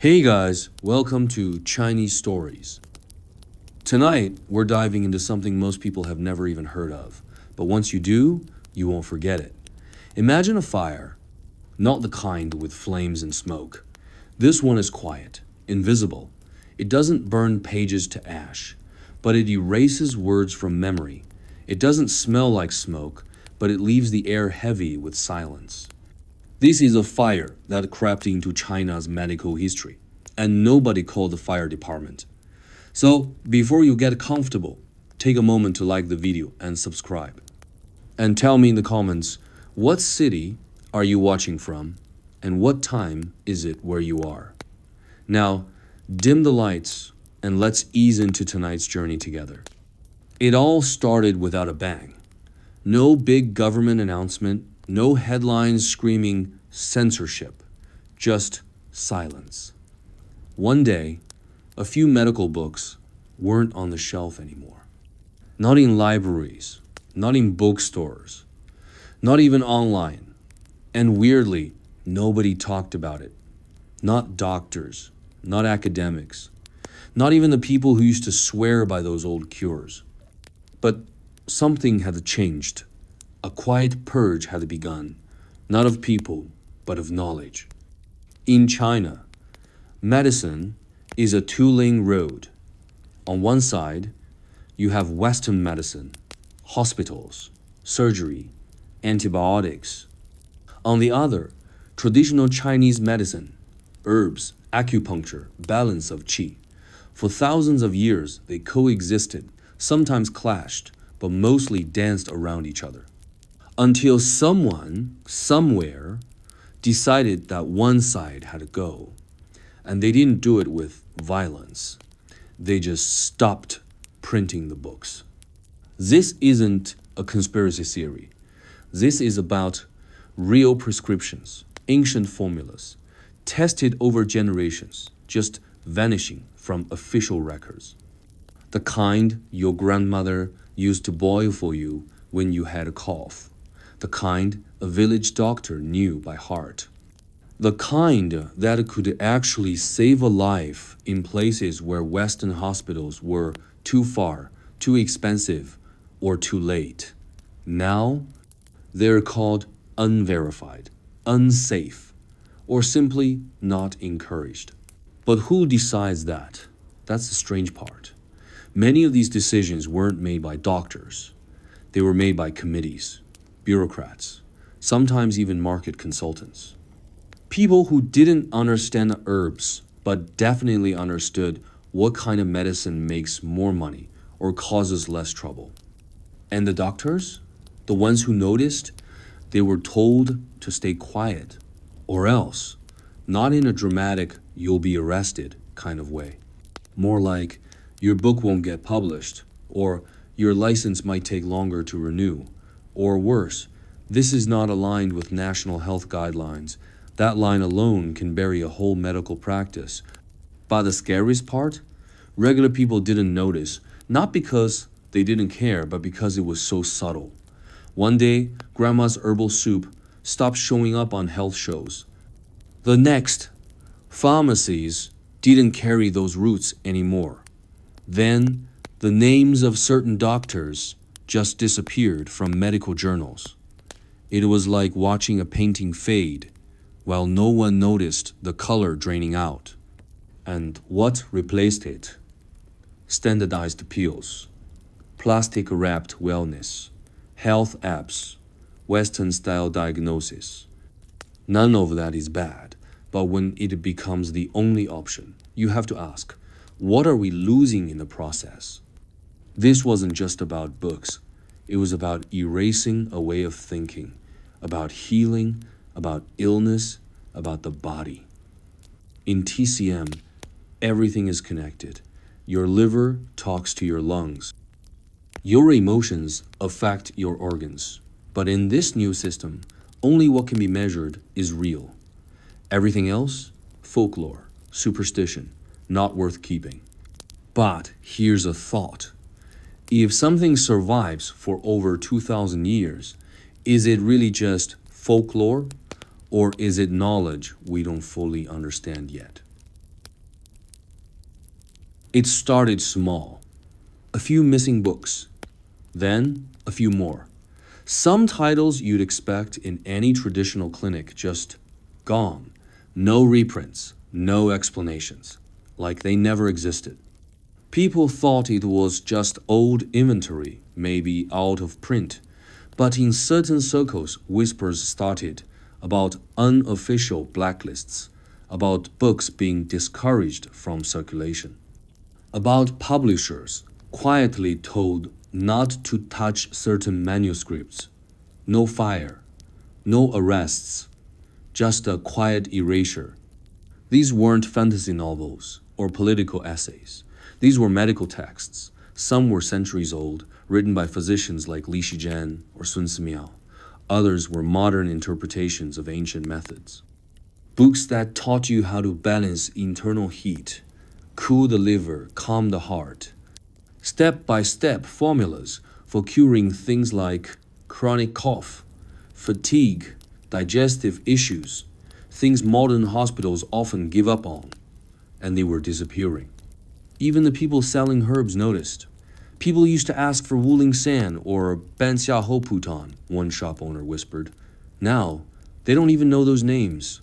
Hey guys, welcome to Chinese Stories. Tonight, we're diving into something most people have never even heard of, but once you do, you won't forget it. Imagine a fire, not the kind with flames and smoke. This one is quiet, invisible. It doesn't burn pages to ash, but it erases words from memory. It doesn't smell like smoke, but it leaves the air heavy with silence. This is a fire that crept into China's medical history, and nobody called the fire department. So, before you get comfortable, take a moment to like the video and subscribe. And tell me in the comments, what city are you watching from, and what time is it where you are? Now, dim the lights, and let's ease into tonight's journey together. It all started without a bang. No big government announcement, no headlines screaming censorship, just silence. One day, a few medical books weren't on the shelf anymore. Not in libraries, not in bookstores, not even online. And weirdly, nobody talked about it. Not doctors, not academics, not even the people who used to swear by those old cures. But something had changed. A quiet purge had begun, not of people, but of knowledge. In China, medicine is a two-lane road. On one side, you have Western medicine, hospitals, surgery, antibiotics. On the other, traditional Chinese medicine, herbs, acupuncture, balance of qi. For thousands of years, they coexisted, sometimes clashed, but mostly danced around each other. Until someone, somewhere, decided that one side had to go. And they didn't do it with violence. They just stopped printing the books. This isn't a conspiracy theory. This is about real prescriptions, ancient formulas, tested over generations, just vanishing from official records. The kind your grandmother used to boil for you when you had a cough. The kind a village doctor knew by heart. The kind that could actually save a life in places where Western hospitals were too far, too expensive, or too late. Now, they're called unverified, unsafe, or simply not encouraged. But who decides that? That's the strange part. Many of these decisions weren't made by doctors. They were made by committees, bureaucrats, sometimes even market consultants. People who didn't understand herbs, but definitely understood what kind of medicine makes more money or causes less trouble. And the doctors, the ones who noticed, they were told to stay quiet, or else, not in a dramatic, you'll be arrested kind of way. More like, your book won't get published, or your license might take longer to renew, or worse, this is not aligned with national health guidelines. That line alone can bury a whole medical practice. But the scariest part? Regular people didn't notice, not because they didn't care, but because it was so subtle. One day, grandma's herbal soup stopped showing up on health shows. The next, pharmacies didn't carry those roots anymore. Then, the names of certain doctors just disappeared from medical journals. It was like watching a painting fade, while no one noticed the color draining out. And what replaced it? Standardized pills, plastic-wrapped wellness, health apps, Western-style diagnosis. None of that is bad, but when it becomes the only option, you have to ask, what are we losing in the process? This wasn't just about books. It was about erasing a way of thinking, about healing, about illness, about the body. In TCM, everything is connected. Your liver talks to your lungs. Your emotions affect your organs. But in this new system, only what can be measured is real. Everything else, folklore, superstition, not worth keeping. But here's a thought. If something survives for over 2,000 years, is it really just folklore, or is it knowledge we don't fully understand yet? It started small. A few missing books. Then a few more. Some titles you'd expect in any traditional clinic just gone. No reprints, no explanations. Like they never existed. People thought it was just old inventory, maybe out of print. But in certain circles, whispers started about unofficial blacklists, about books being discouraged from circulation, about publishers quietly told not to touch certain manuscripts. No fire, no arrests, just a quiet erasure. These weren't fantasy novels or political essays. These were medical texts. Some were centuries old, written by physicians like Li Shijian or Sun Simiao. Others were modern interpretations of ancient methods. Books that taught you how to balance internal heat, cool the liver, calm the heart. Step-by-step formulas for curing things like chronic cough, fatigue, digestive issues, things modern hospitals often give up on, and they were disappearing. Even the people selling herbs noticed. People used to ask for Wuling San or Ban Xia Ho Putan, one shop owner whispered. Now, they don't even know those names.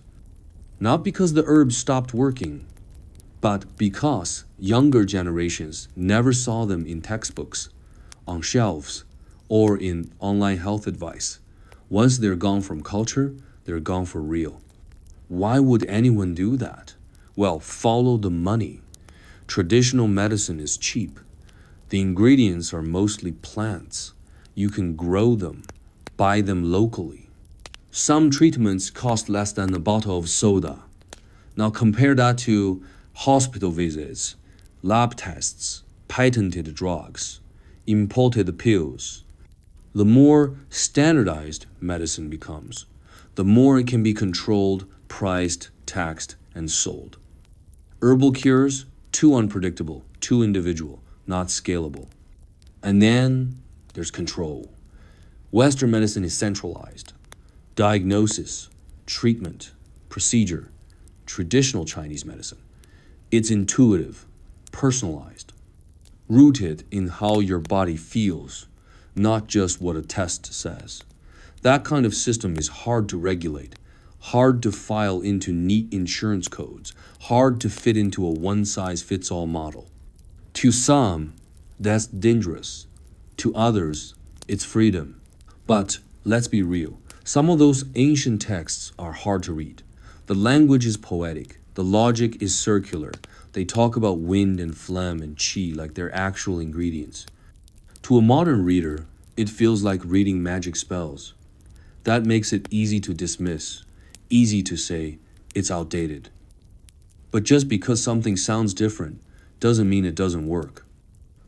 Not because the herbs stopped working, but because younger generations never saw them in textbooks, on shelves, or in online health advice. Once they're gone from culture, they're gone for real. Why would anyone do that? Well, follow the money. Traditional medicine is cheap. The ingredients are mostly plants. You can grow them, buy them locally. Some treatments cost less than a bottle of soda. Now compare that to hospital visits, lab tests, patented drugs, imported pills. The more standardized medicine becomes, the more it can be controlled, priced, taxed, and sold. Herbal cures, too unpredictable, too individual, not scalable. And then there's control. Western medicine is centralized. Diagnosis, treatment, procedure. Traditional Chinese medicine. It's intuitive, personalized, rooted in how your body feels, not just what a test says. That kind of system is hard to regulate, hard to file into neat insurance codes, hard to fit into a one-size-fits-all model. To some, that's dangerous. To others, it's freedom. But let's be real, some of those ancient texts are hard to read. The language is poetic. The logic is circular. They talk about wind and phlegm and qi like they're actual ingredients. To a modern reader, it feels like reading magic spells. That makes it easy to dismiss, easy to say it's outdated. But just because something sounds different doesn't mean it doesn't work.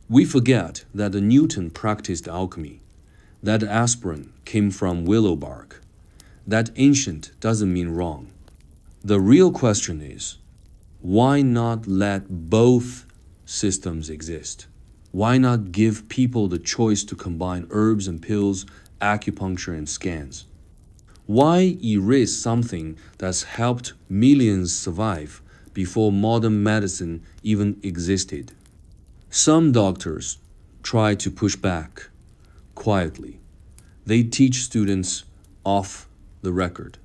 We forget that the Newton practiced alchemy, that aspirin came from willow bark, that ancient doesn't mean wrong. The real question is, why not let both systems exist? Why not give people the choice to combine herbs and pills, acupuncture and scans? Why erase something that's helped millions survive before modern medicine even existed? Some doctors try to push back quietly. They teach students off the record,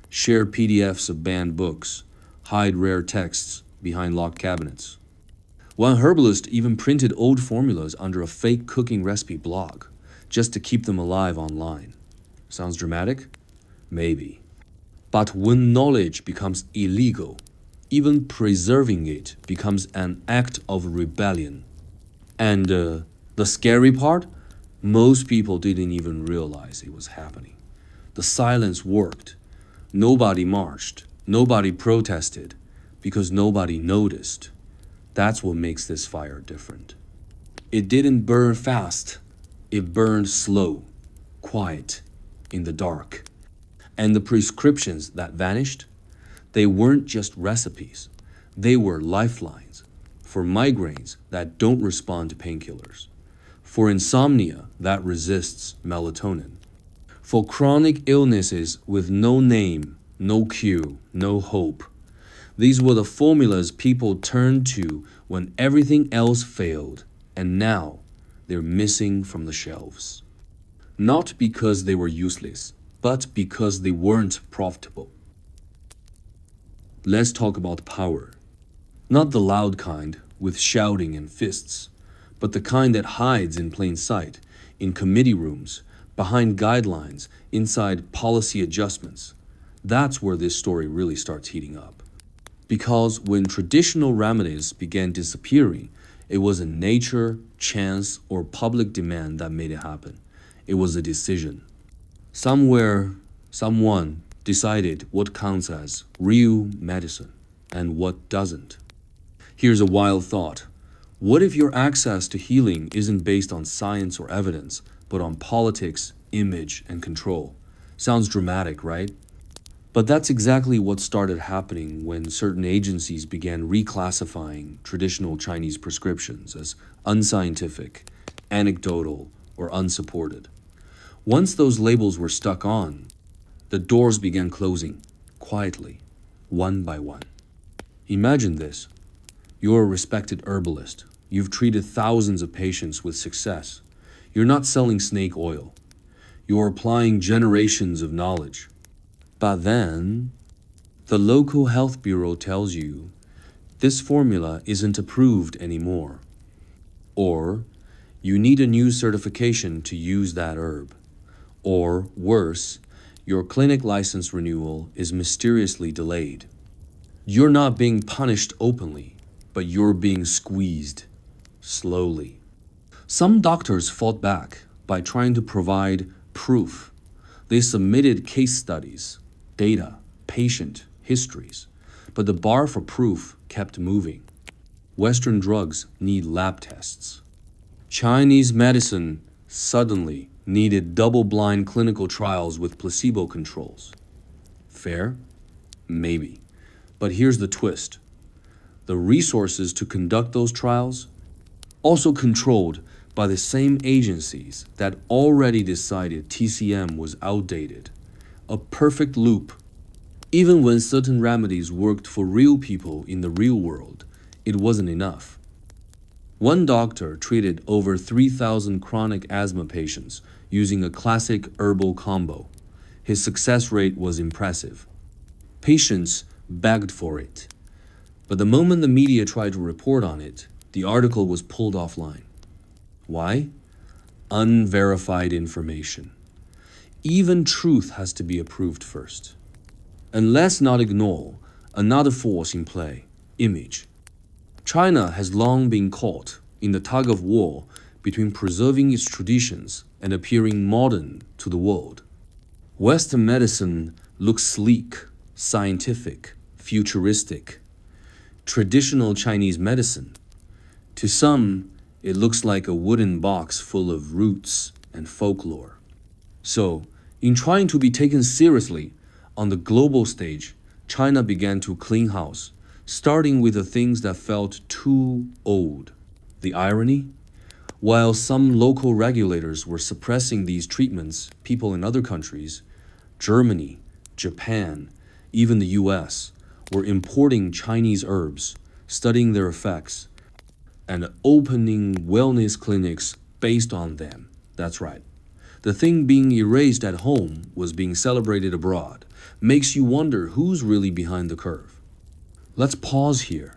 share PDFs of banned books, hide rare texts behind locked cabinets. One herbalist even printed old formulas under a fake cooking recipe blog just to keep them alive online. Sounds dramatic? Maybe. But when knowledge becomes illegal, even preserving it becomes an act of rebellion. And the scary part? Most people didn't even realize it was happening. The silence worked. Nobody marched. Nobody protested because nobody noticed. That's what makes this fire different. It didn't burn fast. It burned slow, quiet, in the dark. And the prescriptions that vanished, they weren't just recipes. They were lifelines for migraines that don't respond to painkillers, for insomnia that resists melatonin, for chronic illnesses with no name, no cure, no hope. These were the formulas people turned to when everything else failed, and now they're missing from the shelves. Not because they were useless, but because they weren't profitable. Let's talk about power. Not the loud kind, with shouting and fists, but the kind that hides in plain sight, in committee rooms, behind guidelines, inside policy adjustments. That's where this story really starts heating up. Because when traditional remedies began disappearing, it wasn't nature, chance, or public demand that made it happen. It was a decision. Somewhere, someone decided what counts as real medicine and what doesn't. Here's a wild thought. What if your access to healing isn't based on science or evidence, but on politics, image, and control? Sounds dramatic, right? But that's exactly what started happening when certain agencies began reclassifying traditional Chinese prescriptions as unscientific, anecdotal, or unsupported. Once those labels were stuck on, the doors began closing, quietly, one by one. Imagine this. You're a respected herbalist. You've treated thousands of patients with success. You're not selling snake oil. You're applying generations of knowledge. But then, the local health bureau tells you this formula isn't approved anymore. Or, you need a new certification to use that herb. Or, worse, your clinic license renewal is mysteriously delayed. You're not being punished openly, but you're being squeezed, slowly. Some doctors fought back by trying to provide proof. They submitted case studies, data, patient histories, but the bar for proof kept moving. Western drugs need lab tests. Chinese medicine suddenly needed double-blind clinical trials with placebo controls. Fair? Maybe. But here's the twist. The resources to conduct those trials, also controlled by the same agencies that already decided TCM was outdated. A perfect loop. Even when certain remedies worked for real people in the real world, it wasn't enough. One doctor treated over 3,000 chronic asthma patients using a classic herbal combo. His success rate was impressive. Patients begged for it. But the moment the media tried to report on it, the article was pulled offline. Why? Unverified information. Even truth has to be approved first. And let's not ignore another force in play, image. China has long been caught in the tug of war between preserving its traditions and appearing modern to the world. Western medicine looks sleek, scientific, futuristic. Traditional Chinese medicine, to some, it looks like a wooden box full of roots and folklore. So, in trying to be taken seriously on the global stage, China began to clean house, starting with the things that felt too old. The irony? While some local regulators were suppressing these treatments, people in other countries, Germany, Japan, even the US, were importing Chinese herbs, studying their effects, and opening wellness clinics based on them. That's right. The thing being erased at home was being celebrated abroad. Makes you wonder who's really behind the curve. Let's pause here.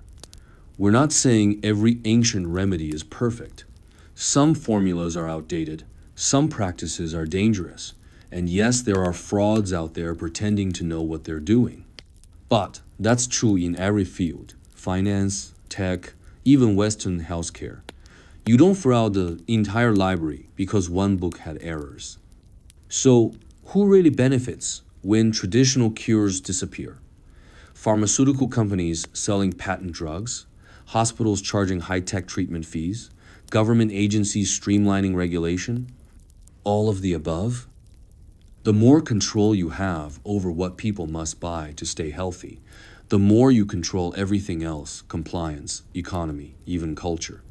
We're not saying every ancient remedy is perfect. Some formulas are outdated, some practices are dangerous, and yes, there are frauds out there pretending to know what they're doing. But that's true in every field, finance, tech, even Western healthcare. You don't throw out the entire library because one book had errors. So, who really benefits when traditional cures disappear? Pharmaceutical companies selling patent drugs, hospitals charging high-tech treatment fees, government agencies streamlining regulation, all of the above? The more control you have over what people must buy to stay healthy, the more you control everything else, compliance, economy, even culture.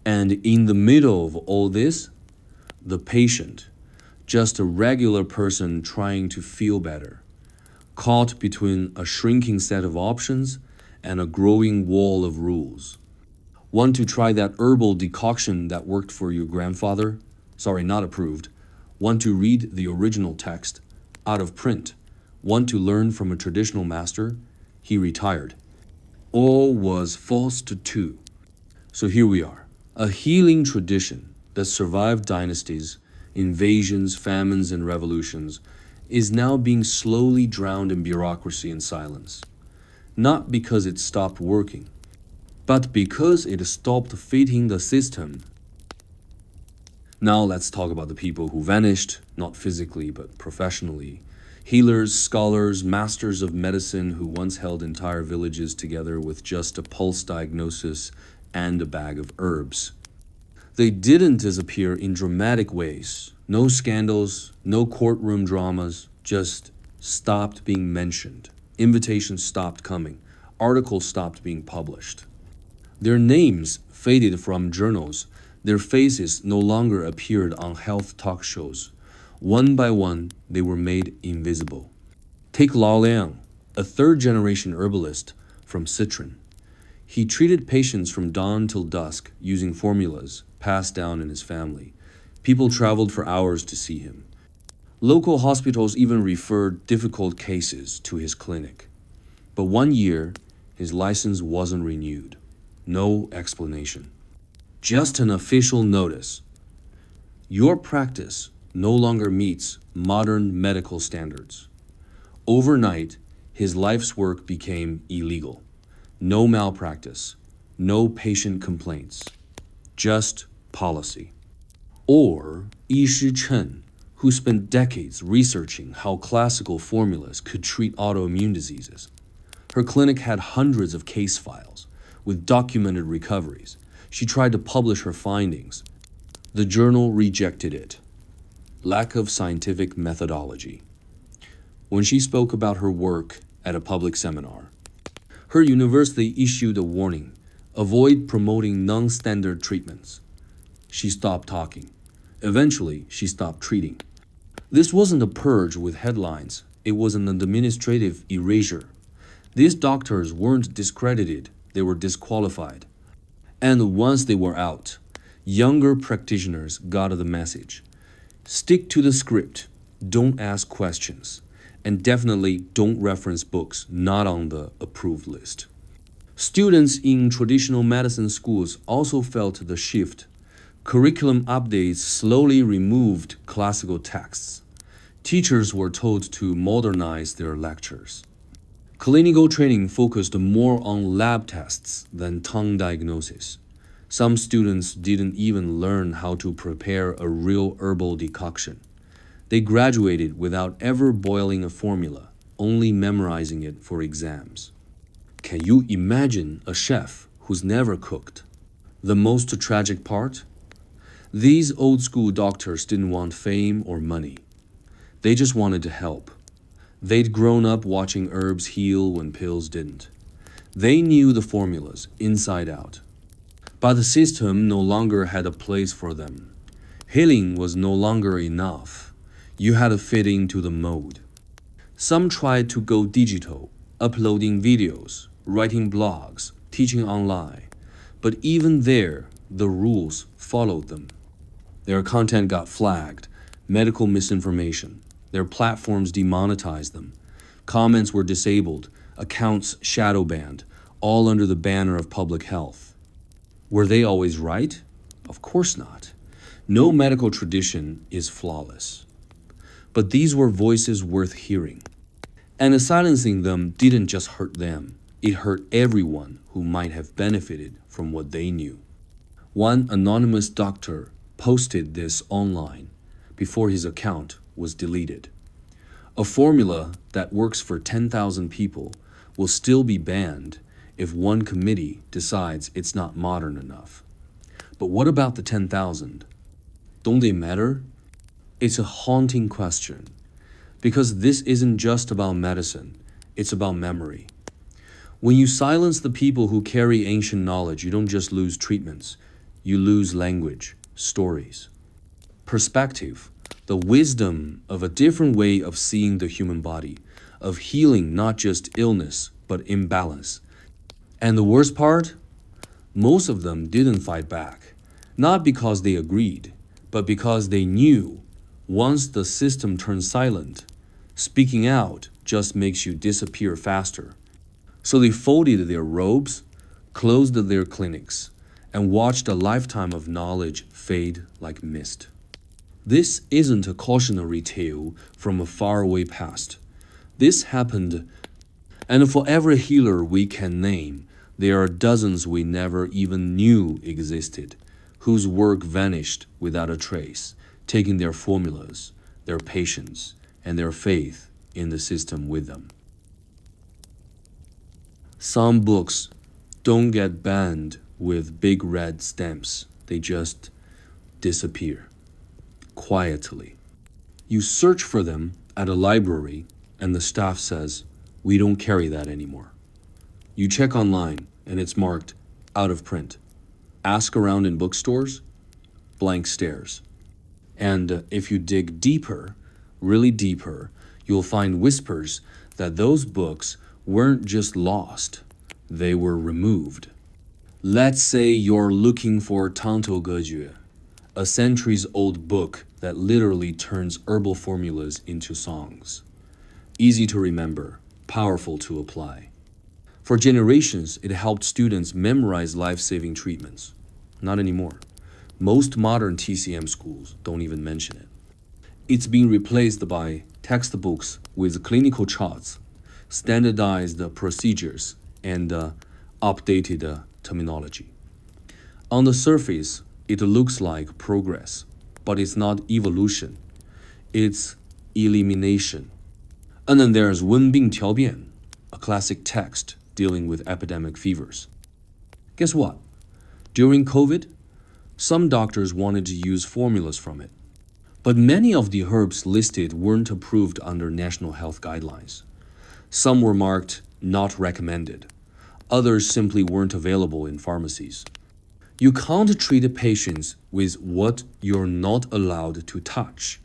And in the middle of all this, the patient, just a regular person trying to feel better, caught between a shrinking set of options and a growing wall of rules. Want to try that herbal decoction that worked for your grandfather? Sorry, not approved. Want to read the original text? Out of print. Want to learn from a traditional master? He retired. All was forced too. So here we are, a healing tradition that survived dynasties, invasions, famines, and revolutions is now being slowly drowned in bureaucracy and silence. Not because it stopped working, but because it stopped fitting the system. Now let's talk about the people who vanished, not physically but professionally. Healers, scholars, masters of medicine who once held entire villages together with just a pulse diagnosis and a bag of herbs. They didn't disappear in dramatic ways. No scandals, no courtroom dramas, just stopped being mentioned. Invitations stopped coming. Articles stopped being published. Their names faded from journals. Their faces no longer appeared on health talk shows. One by one, they were made invisible. Take Lao Liang, a third-generation herbalist from Sichuan. He treated patients from dawn till dusk using formulas passed down in his family. People traveled for hours to see him. Local hospitals even referred difficult cases to his clinic. But 1 year, his license wasn't renewed. No explanation. Just an official notice. Your practice no longer meets modern medical standards. Overnight, his life's work became illegal. No malpractice, no patient complaints, just policy. Or Yi Shi Chen, who spent decades researching how classical formulas could treat autoimmune diseases. Her clinic had hundreds of case files with documented recoveries. She tried to publish her findings. The journal rejected it. Lack of scientific methodology. When she spoke about her work at a public seminar, her university issued a warning: avoid promoting non-standard treatments. She stopped talking. Eventually, she stopped treating. This wasn't a purge with headlines. It was an administrative erasure. These doctors weren't discredited, they were disqualified. And once they were out, younger practitioners got the message. Stick to the script, don't ask questions, and definitely don't reference books not on the approved list. Students in traditional medicine schools also felt the shift. Curriculum updates slowly removed classical texts. Teachers were told to modernize their lectures. Clinical training focused more on lab tests than tongue diagnosis. Some students didn't even learn how to prepare a real herbal decoction. They graduated without ever boiling a formula, only memorizing it for exams. Can you imagine a chef who's never cooked? The most tragic part? These old-school doctors didn't want fame or money. They just wanted to help. They'd grown up watching herbs heal when pills didn't. They knew the formulas inside out. But the system no longer had a place for them. Healing was no longer enough. You had to fit into the mold. Some tried to go digital, uploading videos, writing blogs, teaching online. But even there, the rules followed them. Their content got flagged, medical misinformation. Their platforms demonetized them. Comments were disabled, accounts shadow banned, all under the banner of public health. Were they always right? Of course not. No medical tradition is flawless. But these were voices worth hearing. And silencing them didn't just hurt them. It hurt everyone who might have benefited from what they knew. One anonymous doctor posted this online before his account was deleted. A formula that works for 10,000 people will still be banned if one committee decides it's not modern enough. But what about the 10,000? Don't they matter? It's a haunting question, because this isn't just about medicine, it's about memory. When you silence the people who carry ancient knowledge, you don't just lose treatments, you lose language, stories, perspective, the wisdom of a different way of seeing the human body, of healing not just illness, but imbalance. And the worst part? Most of them didn't fight back, not because they agreed, but because they knew once the system turns silent, speaking out just makes you disappear faster. So they folded their robes, closed their clinics, and watched a lifetime of knowledge fade like mist. This isn't a cautionary tale from a faraway past. This happened, and for every healer we can name, there are dozens we never even knew existed, whose work vanished without a trace, taking their formulas, their patience, and their faith in the system with them. Some books don't get banned with big red stamps. They just disappear quietly. You search for them at a library and the staff says, "We don't carry that anymore." You check online and it's marked out of print. Ask around in bookstores, blank stares. And if you dig deeper, really deeper, you'll find whispers that those books weren't just lost, they were removed. Let's say you're looking for Tangtou Gejue, a centuries-old book that literally turns herbal formulas into songs. Easy to remember, powerful to apply. For generations, it helped students memorize life-saving treatments. Not anymore. Most modern TCM schools don't even mention it. It's being replaced by textbooks with clinical charts, standardized procedures, and updated terminology. On the surface, it looks like progress, but it's not evolution. It's elimination. And then there's 温病调变, a classic text dealing with epidemic fevers. Guess what? During COVID, some doctors wanted to use formulas from it. But many of the herbs listed weren't approved under national health guidelines. Some were marked not recommended. Others simply weren't available in pharmacies. You can't treat patients with what you're not allowed to touch,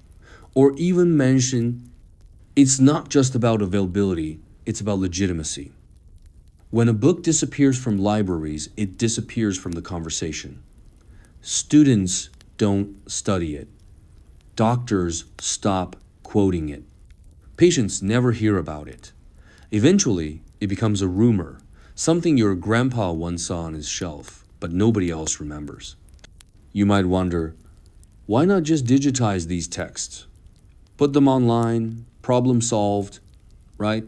or even mention it's not just about availability, it's about legitimacy. When a book disappears from libraries, it disappears from the conversation. Students don't study it. Doctors stop quoting it. Patients never hear about it. Eventually, it becomes a rumor, something your grandpa once saw on his shelf, but nobody else remembers. You might wonder, why not just digitize these texts? Put them online, problem solved, right?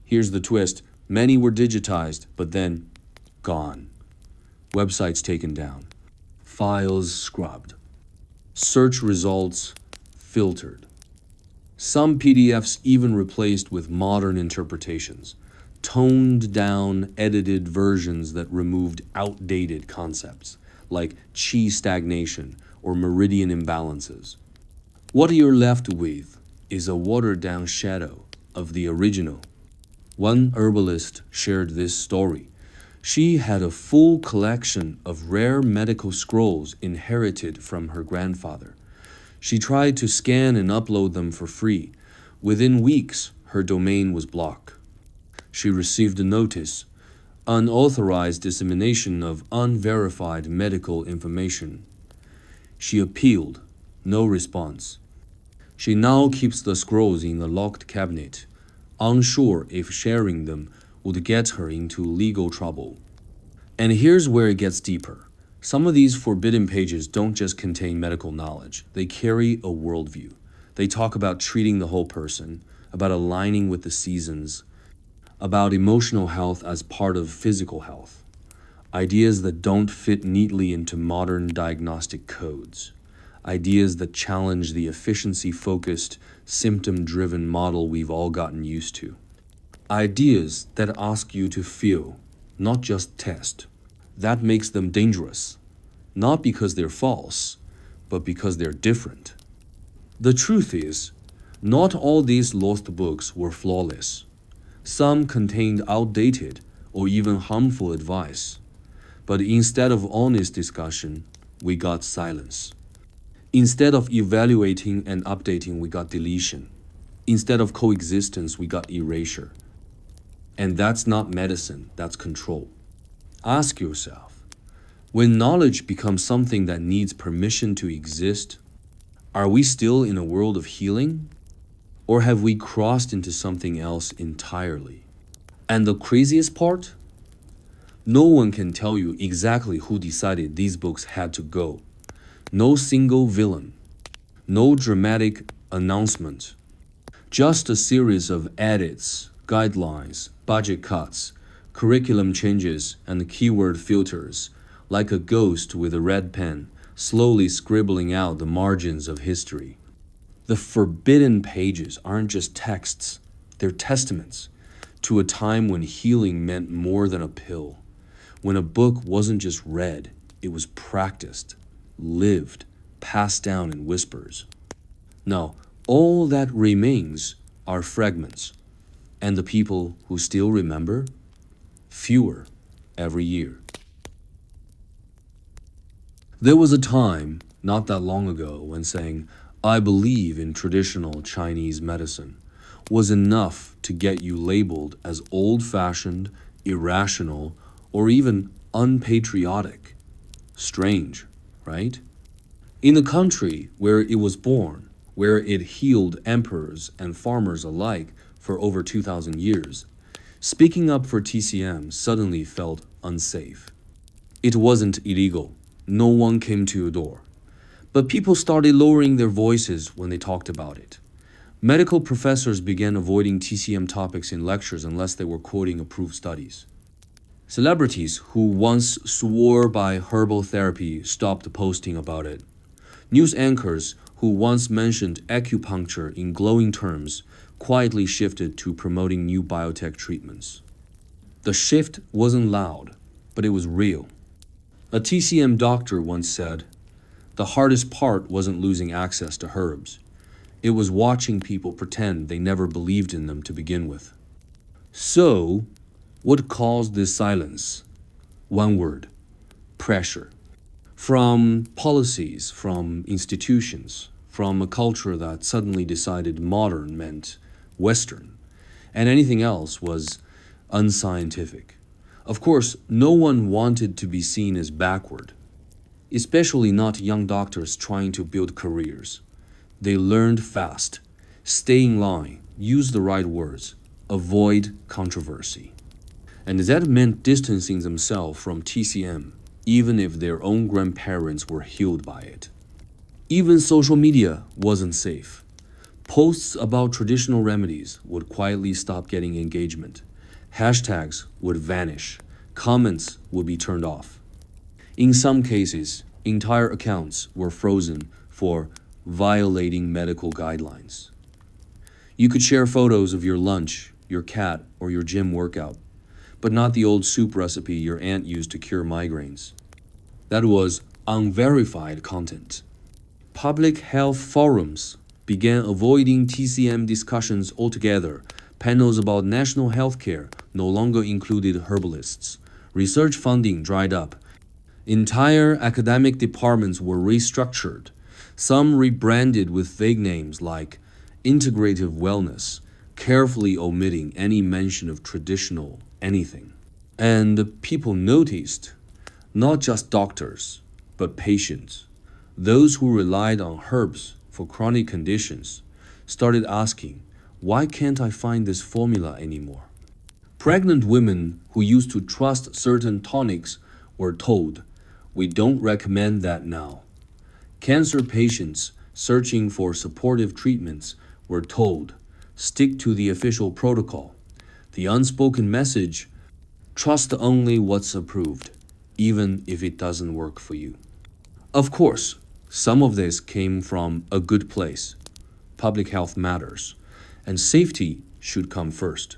Here's the twist. Many were digitized, but then gone. Websites taken down. Files scrubbed. Search results filtered. Some PDFs even replaced with modern interpretations, toned down, edited versions that removed outdated concepts like qi stagnation or meridian imbalances. What you're left with is a watered-down shadow of the original. One herbalist shared this story. She had a full collection of rare medical scrolls inherited from her grandfather. She tried to scan and upload them for free. Within weeks, her domain was blocked. She received a notice, unauthorized dissemination of unverified medical information. She appealed, no response. She now keeps the scrolls in a locked cabinet, unsure if sharing them would get her into legal trouble. And here's where it gets deeper. Some of these forbidden pages don't just contain medical knowledge. They carry a worldview. They talk about treating the whole person, about aligning with the seasons, about emotional health as part of physical health. Ideas that don't fit neatly into modern diagnostic codes. Ideas that challenge the efficiency-focused, symptom-driven model we've all gotten used to. Ideas that ask you to feel, not just test. That makes them dangerous, not because they're false, but because they're different. The truth is, not all these lost books were flawless. Some contained outdated or even harmful advice. But instead of honest discussion, we got silence. Instead of evaluating and updating, we got deletion. Instead of coexistence, we got erasure. And that's not medicine, that's control. Ask yourself, when knowledge becomes something that needs permission to exist, are we still in a world of healing? Or have we crossed into something else entirely? And the craziest part? No one can tell you exactly who decided these books had to go. No single villain. No dramatic announcement. Just a series of edits, guidelines, budget cuts, curriculum changes, and keyword filters, like a ghost with a red pen, slowly scribbling out the margins of history. The forbidden pages aren't just texts, they're testaments to a time when healing meant more than a pill, when a book wasn't just read, it was practiced, lived, passed down in whispers. Now, all that remains are fragments, and the people who still remember, fewer every year. There was a time, not that long ago, when saying, "I believe in traditional Chinese medicine," was enough to get you labeled as old-fashioned, irrational, or even unpatriotic. Strange, right? In the country where it was born, where it healed emperors and farmers alike for over 2,000 years, speaking up for TCM suddenly felt unsafe. It wasn't illegal. No one came to your door. But people started lowering their voices when they talked about it. Medical professors began avoiding TCM topics in lectures unless they were quoting approved studies. Celebrities who once swore by herbal therapy stopped posting about it. News anchors who once mentioned acupuncture in glowing terms quietly shifted to promoting new biotech treatments. The shift wasn't loud, but it was real. A TCM doctor once said, "The hardest part wasn't losing access to herbs. It was watching people pretend they never believed in them to begin with." So, what caused this silence? One word: pressure. From policies, from institutions, from a culture that suddenly decided modern meant Western, and anything else was unscientific. Of course, no one wanted to be seen as backward, especially not young doctors trying to build careers. They learned fast, stay in line, use the right words, avoid controversy. And that meant distancing themselves from TCM, even if their own grandparents were healed by it. Even social media wasn't safe. Posts about traditional remedies would quietly stop getting engagement. Hashtags would vanish. Comments would be turned off. In some cases, entire accounts were frozen for violating medical guidelines. You could share photos of your lunch, your cat, or your gym workout, but not the old soup recipe your aunt used to cure migraines. That was unverified content. Public health forums began avoiding TCM discussions altogether. Panels about national health care no longer included herbalists. Research funding dried up. Entire academic departments were restructured, some rebranded with vague names like integrative wellness, carefully omitting any mention of traditional anything. And people noticed, not just doctors, but patients, those who relied on herbs for chronic conditions, started asking, why can't I find this formula anymore? Pregnant women who used to trust certain tonics were told, we don't recommend that now. Cancer patients searching for supportive treatments were told, stick to the official protocol. The unspoken message, trust only what's approved, even if it doesn't work for you. Of course, some of this came from a good place. Public health matters, and safety should come first.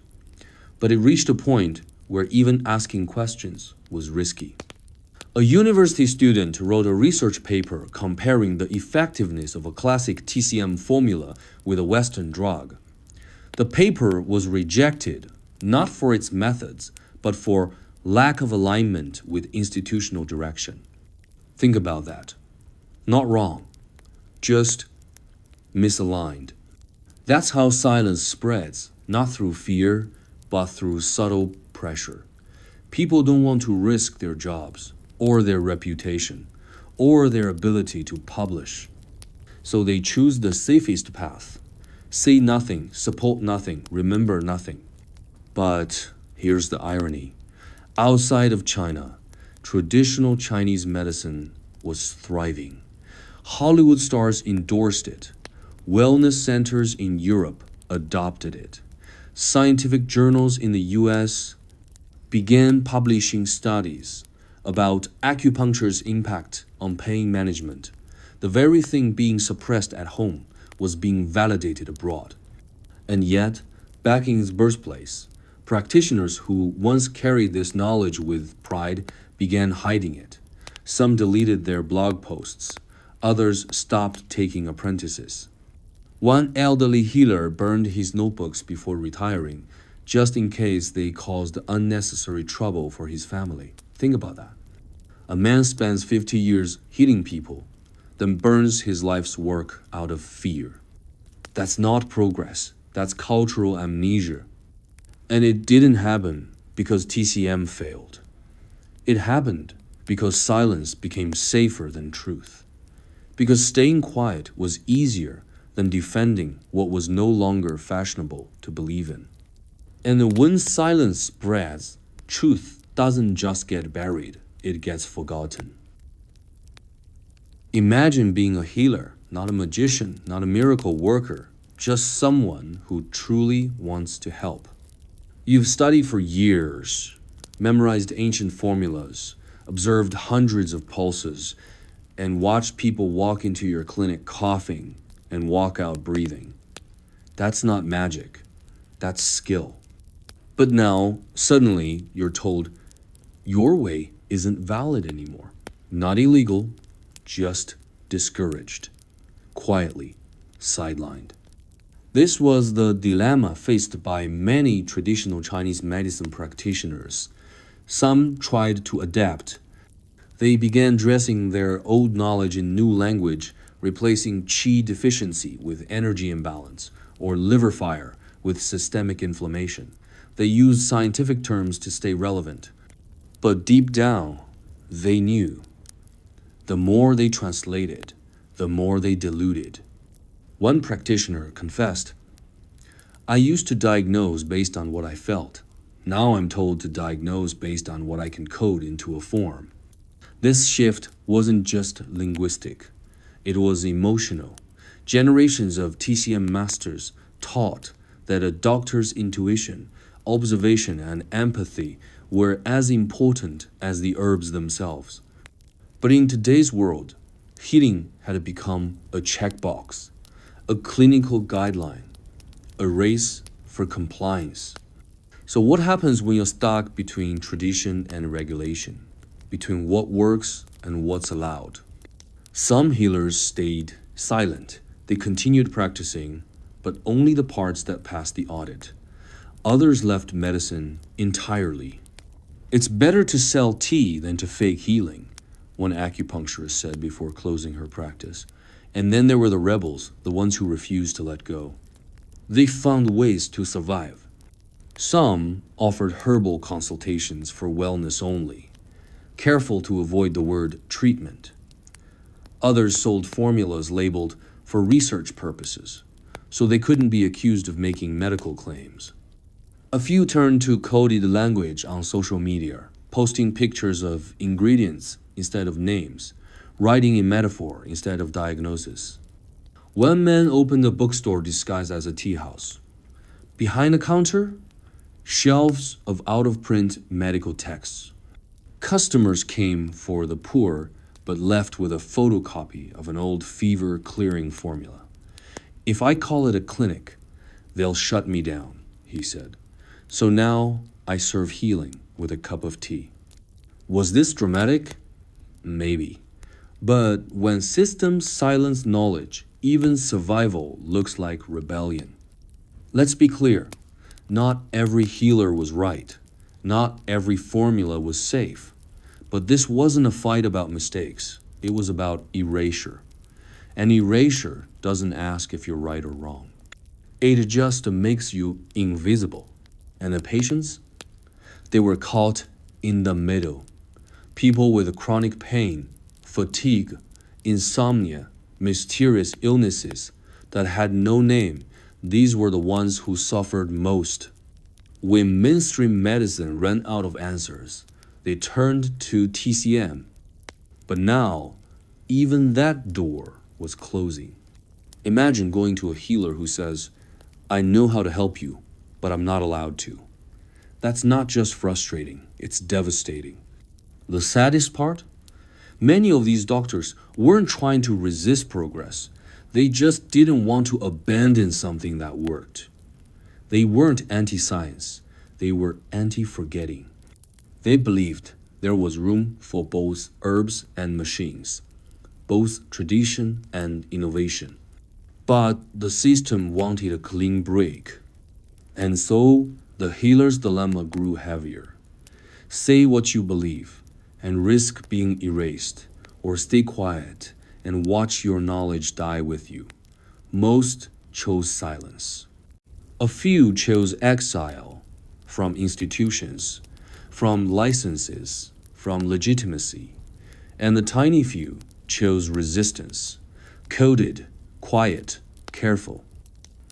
But it reached a point where even asking questions was risky. A university student wrote a research paper comparing the effectiveness of a classic TCM formula with a Western drug. The paper was rejected, not for its methods, but for lack of alignment with institutional direction. Think about that. Not wrong, just misaligned. That's how silence spreads, not through fear, but through subtle pressure. People don't want to risk their jobs, or their reputation, or their ability to publish. So they choose the safest path. Say nothing, support nothing, remember nothing. But here's the irony. Outside of China, traditional Chinese medicine was thriving. Hollywood stars endorsed it. Wellness centers in Europe adopted it. Scientific journals in the US began publishing studies about acupuncture's impact on pain management. The very thing being suppressed at home was being validated abroad. And yet, back in its birthplace, practitioners who once carried this knowledge with pride began hiding it. Some deleted their blog posts. Others stopped taking apprentices. One elderly healer burned his notebooks before retiring, just in case they caused unnecessary trouble for his family. Think about that. A man spends 50 years healing people, then burns his life's work out of fear. That's not progress. That's cultural amnesia. And it didn't happen because TCM failed. It happened because silence became safer than truth. Because staying quiet was easier than defending what was no longer fashionable to believe in. And when silence spreads, truth doesn't just get buried, it gets forgotten. Imagine being a healer, not a magician, not a miracle worker, just someone who truly wants to help. You've studied for years, memorized ancient formulas, observed hundreds of pulses, and watched people walk into your clinic coughing and walk out breathing. That's not magic. That's skill. But now, suddenly, you're told, your way isn't valid anymore. Not illegal, just discouraged. Quietly, sidelined. This was the dilemma faced by many traditional Chinese medicine practitioners. Some tried to adapt. They began dressing their old knowledge in new language, replacing qi deficiency with energy imbalance, or liver fire with systemic inflammation. They used scientific terms to stay relevant. But deep down, they knew. The more they translated, the more they diluted. One practitioner confessed, I used to diagnose based on what I felt. Now I'm told to diagnose based on what I can code into a form. This shift wasn't just linguistic. It was emotional. Generations of TCM masters taught that a doctor's intuition, observation, and empathy were as important as the herbs themselves. But in today's world, healing had become a checkbox, a clinical guideline, a race for compliance. So what happens when you're stuck between tradition and regulation, between what works and what's allowed? Some healers stayed silent. They continued practicing, but only the parts that passed the audit. Others left medicine entirely. It's better to sell tea than to fake healing, one acupuncturist said before closing her practice. And then there were the rebels, the ones who refused to let go. They found ways to survive. Some offered herbal consultations for wellness only, careful to avoid the word treatment. Others sold formulas labeled for research purposes, so they couldn't be accused of making medical claims. A few turned to coded language on social media, posting pictures of ingredients instead of names, writing in metaphor instead of diagnosis. One man opened a bookstore disguised as a tea house. Behind the counter, shelves of out-of-print medical texts. Customers came for the poor, but left with a photocopy of an old fever-clearing formula. If I call it a clinic, they'll shut me down, he said. So now I serve healing with a cup of tea. Was this dramatic? Maybe. But when systems silence knowledge, even survival looks like rebellion. Let's be clear. Not every healer was right. Not every formula was safe. But this wasn't a fight about mistakes. It was about erasure. And erasure doesn't ask if you're right or wrong. It just makes you invisible. And the patients? They were caught in the middle. People with chronic pain, fatigue, insomnia, mysterious illnesses that had no name, these were the ones who suffered most. When mainstream medicine ran out of answers, they turned to TCM. But now, even that door was closing. Imagine going to a healer who says, "I know how to help you, but I'm not allowed to." That's not just frustrating, it's devastating. The saddest part? Many of these doctors weren't trying to resist progress. They just didn't want to abandon something that worked. They weren't anti-science, they were anti-forgetting. They believed there was room for both herbs and machines, both tradition and innovation. But the system wanted a clean break. And so the healer's dilemma grew heavier. Say what you believe and risk being erased, or stay quiet and watch your knowledge die with you. Most chose silence. A few chose exile from institutions, from licenses, from legitimacy, and the tiny few chose resistance, coded, quiet, careful.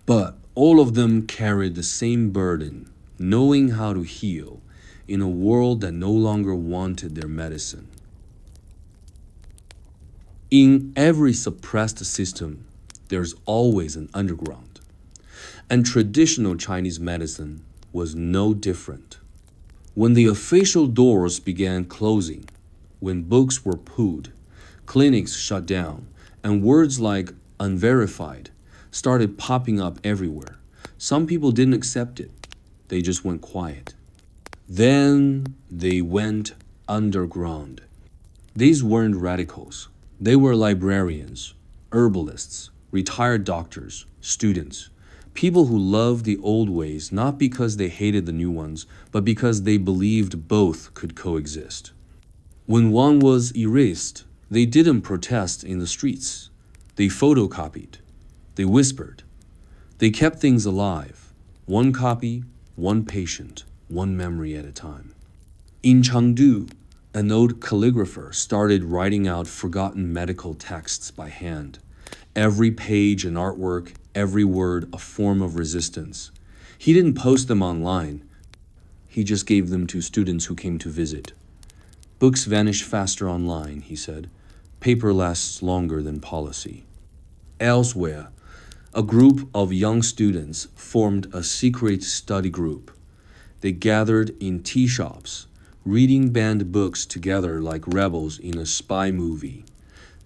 But all of them carried the same burden, knowing how to heal in a world that no longer wanted their medicine. In every suppressed system, there's always an underground. And traditional Chinese medicine was no different. When the official doors began closing, when books were pulled, clinics shut down, and words like unverified started popping up everywhere, some people didn't accept it. They just went quiet. Then they went underground. These weren't radicals. They were librarians, herbalists, retired doctors, students, people who loved the old ways not because they hated the new ones, but because they believed both could coexist. When one was erased, they didn't protest in the streets. They photocopied. They whispered. They kept things alive. One copy, one patient, one memory at a time. In Chengdu, an old calligrapher started writing out forgotten medical texts by hand. Every page an artwork, every word a form of resistance. He didn't post them online. He just gave them to students who came to visit. Books vanish faster online, he said. Paper lasts longer than policy. Elsewhere, a group of young students formed a secret study group. They gathered in tea shops, reading banned books together like rebels in a spy movie.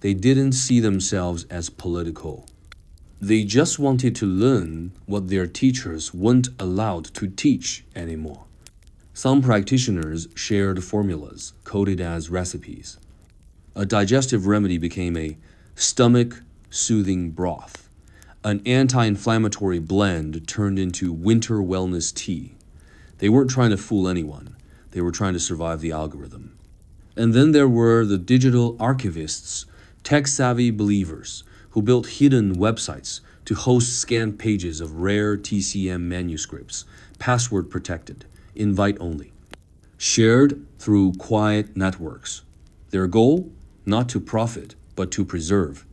They didn't see themselves as political. They just wanted to learn what their teachers weren't allowed to teach anymore. Some practitioners shared formulas coded as recipes. A digestive remedy became a stomach-soothing broth. An anti-inflammatory blend turned into winter wellness tea. They weren't trying to fool anyone. They were trying to survive the algorithm. And then there were the digital archivists, tech-savvy believers who built hidden websites to host scanned pages of rare TCM manuscripts, password protected, invite only, shared through quiet networks. Their goal? Not to profit, but to preserve.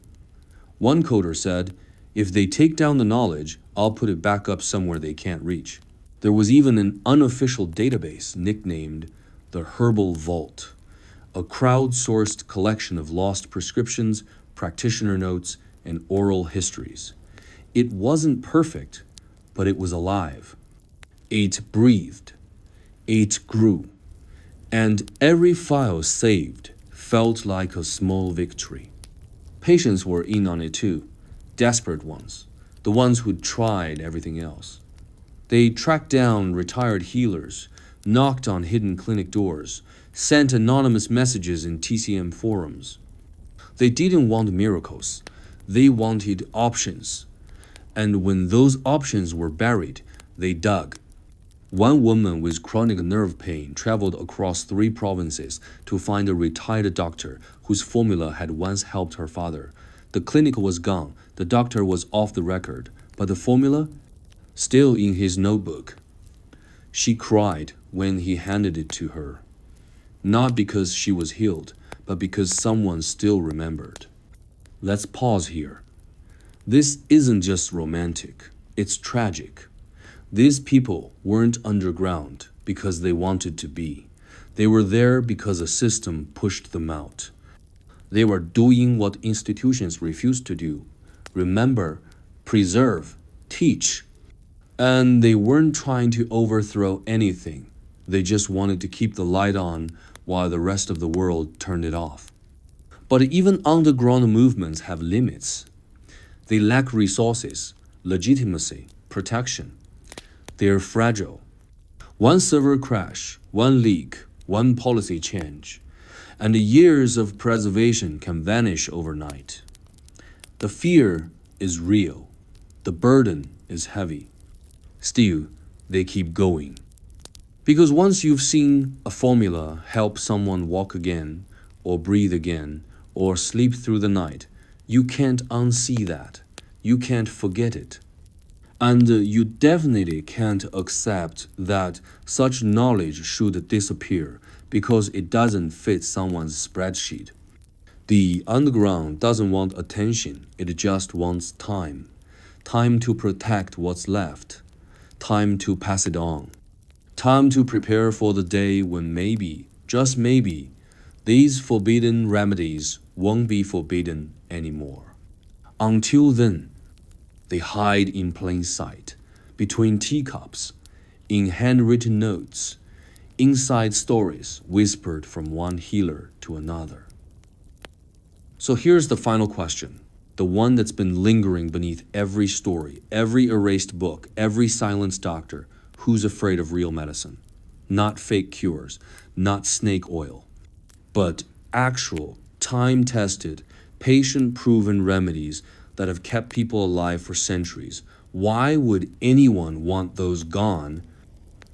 One coder said, "If they take down the knowledge, I'll put it back up somewhere they can't reach." There was even an unofficial database nicknamed the Herbal Vault, a crowdsourced collection of lost prescriptions, practitioner notes, and oral histories. It wasn't perfect, but it was alive. It breathed. It grew. And every file saved felt like a small victory. Patients were in on it too, desperate ones, the ones who'd tried everything else. They tracked down retired healers, knocked on hidden clinic doors, sent anonymous messages in TCM forums. They didn't want miracles. They wanted options. And when those options were buried, they dug. One woman with chronic nerve pain traveled across 3 provinces to find a retired doctor whose formula had once helped her father. The clinic was gone, the doctor was off the record, but the formula? Still in his notebook. She cried when he handed it to her. not because she was healed, but because someone still remembered. Let's pause here. This isn't just romantic, it's tragic. These people weren't underground because they wanted to be. They were there because a system pushed them out. They were doing what institutions refused to do: remember, preserve, teach. And they weren't trying to overthrow anything. They just wanted to keep the light on while the rest of the world turned it off. But even underground movements have limits. They lack resources, legitimacy, protection. They're fragile. One server crash, one leak, one policy change, and the years of preservation can vanish overnight. The fear is real. The burden is heavy. Still, they keep going. Because once you've seen a formula help someone walk again, or breathe again, or sleep through the night, you can't unsee that. You can't forget it. And you definitely can't accept that such knowledge should disappear because it doesn't fit someone's spreadsheet. The underground doesn't want attention, it just wants time. Time to protect what's left. Time to pass it on. Time to prepare for the day when maybe, just maybe, these forbidden remedies won't be forbidden anymore. Until then, they hide in plain sight, between teacups, in handwritten notes, inside stories whispered from one healer to another. So here's the final question, the one that's been lingering beneath every story, every erased book, every silenced doctor. Who's afraid of real medicine? Not fake cures, not snake oil, but actual, time-tested, patient-proven remedies that have kept people alive for centuries. Why would anyone want those gone?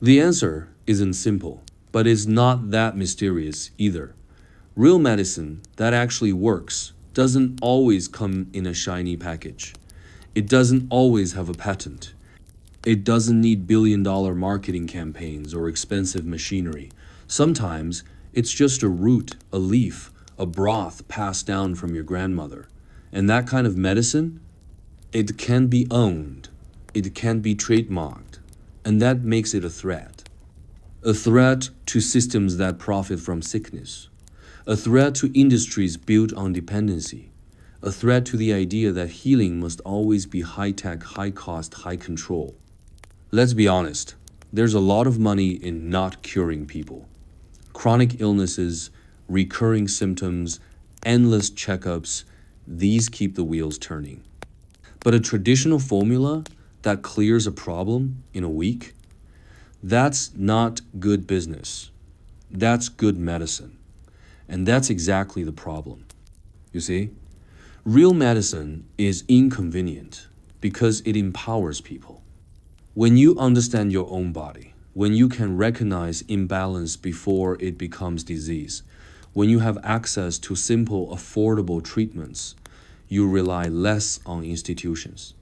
The answer isn't simple, but it's not that mysterious either. Real medicine that actually works doesn't always come in a shiny package. It doesn't always have a patent. It doesn't need billion-dollar marketing campaigns or expensive machinery. Sometimes it's just a root, a leaf, a broth passed down from your grandmother. And that kind of medicine, it can be owned, it can be trademarked, and that makes it a threat. A threat to systems that profit from sickness. A threat to industries built on dependency. A threat to the idea that healing must always be high-tech, high-cost, high-control. Let's be honest, there's a lot of money in not curing people. Chronic illnesses, recurring symptoms, endless checkups, these keep the wheels turning. But a traditional formula that clears a problem in a week, that's not good business. That's good medicine. And that's exactly the problem. You see, real medicine is inconvenient because it empowers people. When you understand your own body, when you can recognize imbalance before it becomes disease, when you have access to simple, affordable treatments, you rely less on institutions.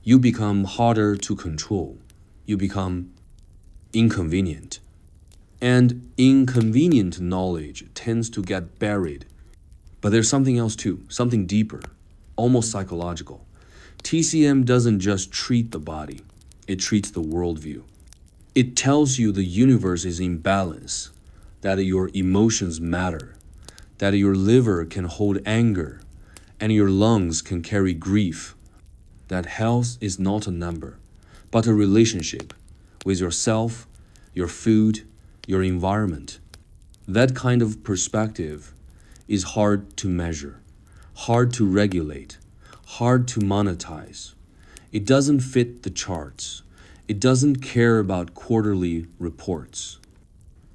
You become harder to control. You become inconvenient. And inconvenient knowledge tends to get buried. But there's something else too, something deeper, almost psychological. TCM doesn't just treat the body, it treats the worldview. It tells you the universe is in balance, that your emotions matter, that your liver can hold anger, and your lungs can carry grief, that health is not a number, but a relationship with yourself, your food, your environment. That kind of perspective is hard to measure, hard to regulate, hard to monetize. It doesn't fit the charts. It doesn't care about quarterly reports.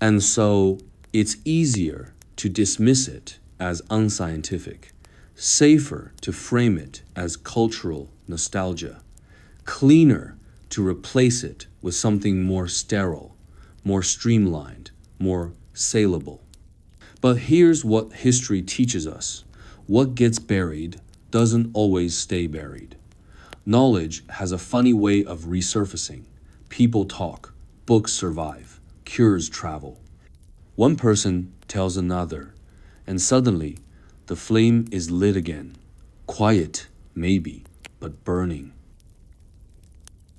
And so it's easier to dismiss it as unscientific, safer to frame it as cultural nostalgia, cleaner to replace it with something more sterile, more streamlined, more saleable. But here's what history teaches us. What gets buried doesn't always stay buried. Knowledge has a funny way of resurfacing. People talk, books survive, cures travel. One person tells another, and suddenly the flame is lit again. Quiet, maybe, but burning.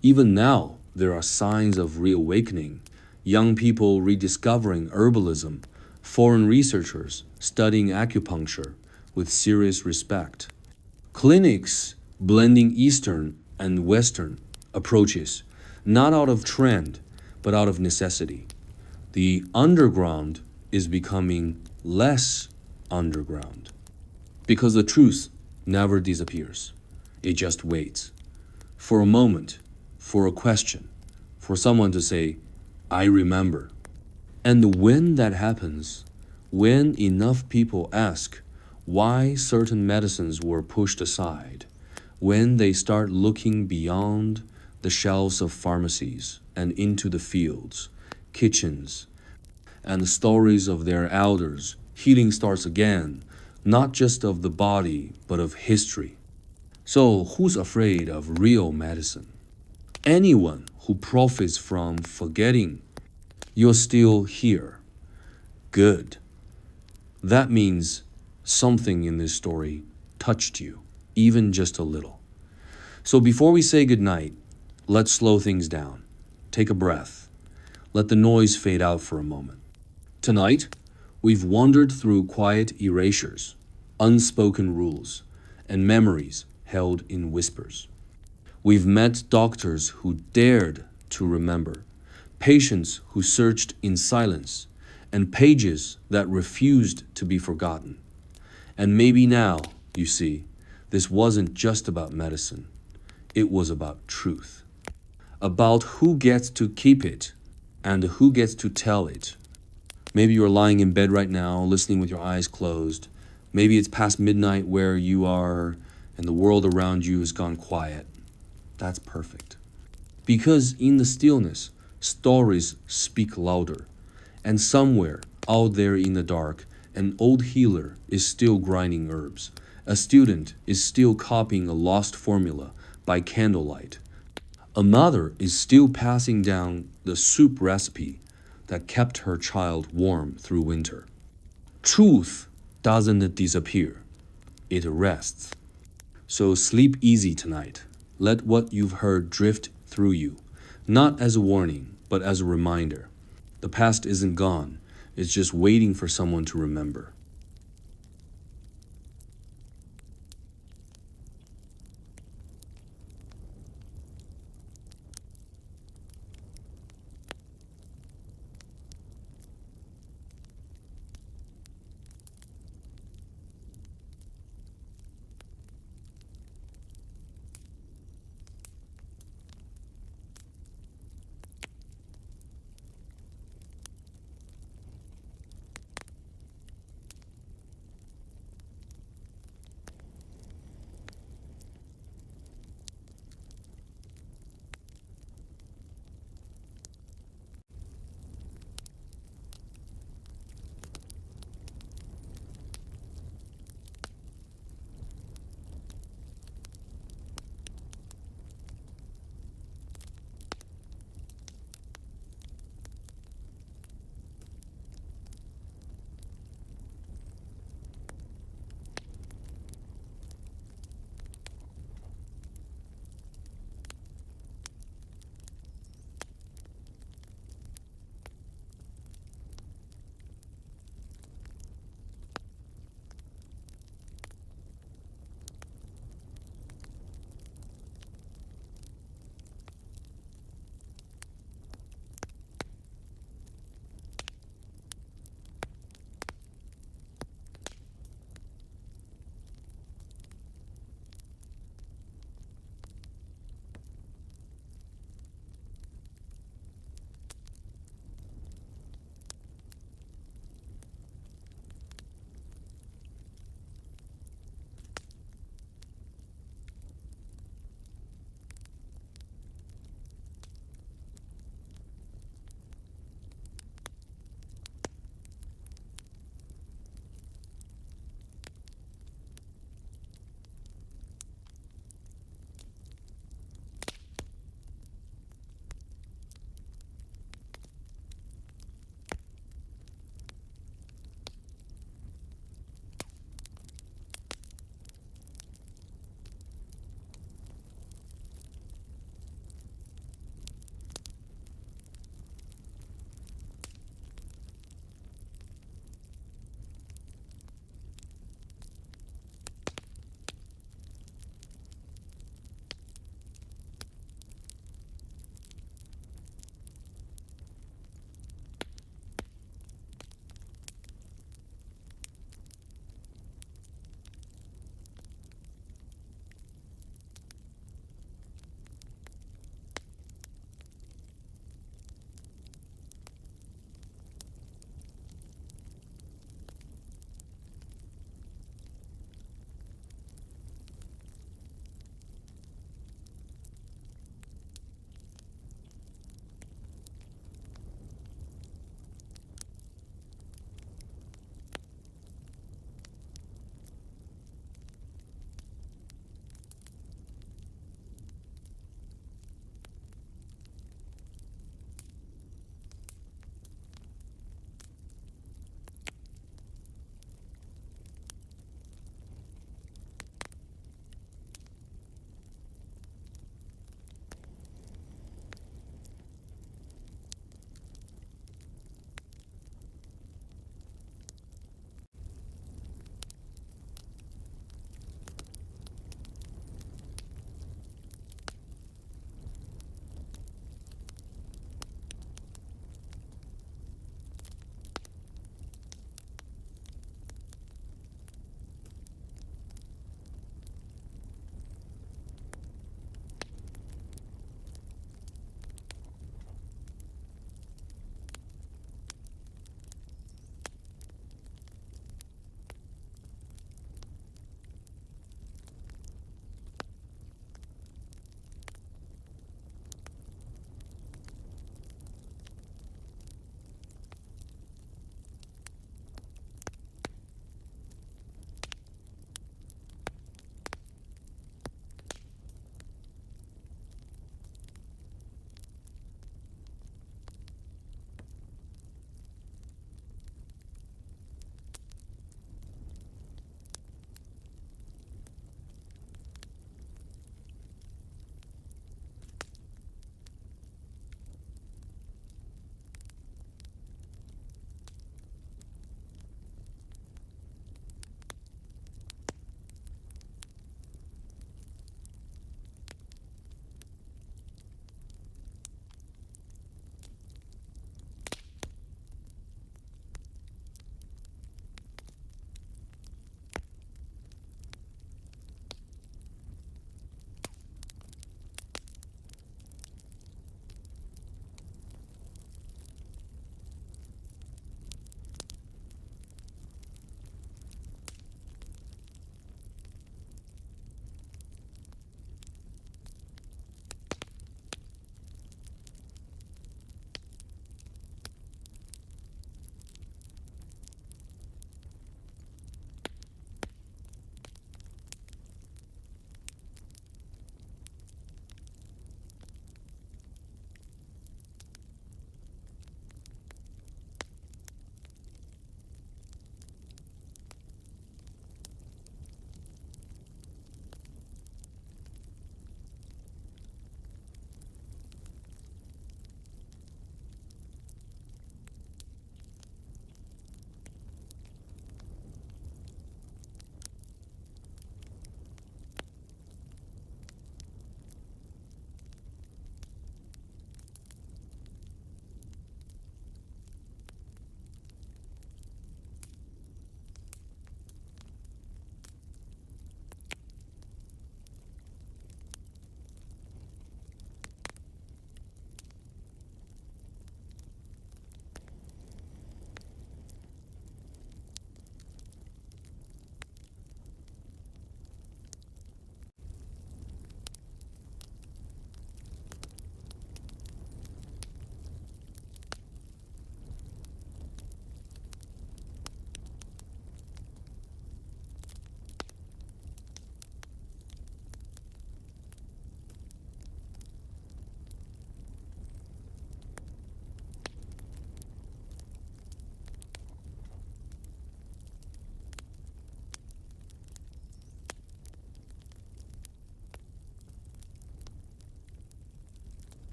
Even now, there are signs of reawakening. Young people rediscovering herbalism, foreign researchers studying acupuncture with serious respect, clinics blending Eastern and Western approaches, not out of trend, but out of necessity. The underground is becoming less underground because the truth never disappears. It just waits for a moment, for a question, for someone to say, I remember. And when that happens, when enough people ask why certain medicines were pushed aside, when they start looking beyond the shelves of pharmacies and into the fields, kitchens, and the stories of their elders, healing starts again, not just of the body, but of history. So who's afraid of real medicine? Anyone who profits from forgetting you're still here. Good. That means something in this story touched you, even just a little. So before we say goodnight, let's slow things down. Take a breath. Let the noise fade out for a moment. Tonight, we've wandered through quiet erasures, unspoken rules, and memories held in whispers. We've met doctors who dared to remember, patients who searched in silence, and pages that refused to be forgotten. And maybe now, you see, this wasn't just about medicine. It was about truth. About who gets to keep it and who gets to tell it. Maybe you're lying in bed right now, listening with your eyes closed. Maybe it's past midnight where you are and the world around you has gone quiet. That's perfect. Because in the stillness, stories speak louder. And somewhere out there in the dark, an old healer is still grinding herbs. A student is still copying a lost formula by candlelight. A mother is still passing down the soup recipe that kept her child warm through winter. Truth doesn't disappear. It rests. So sleep easy tonight. Let what you've heard drift through you, not as a warning, but as a reminder. The past isn't gone. It's just waiting for someone to remember.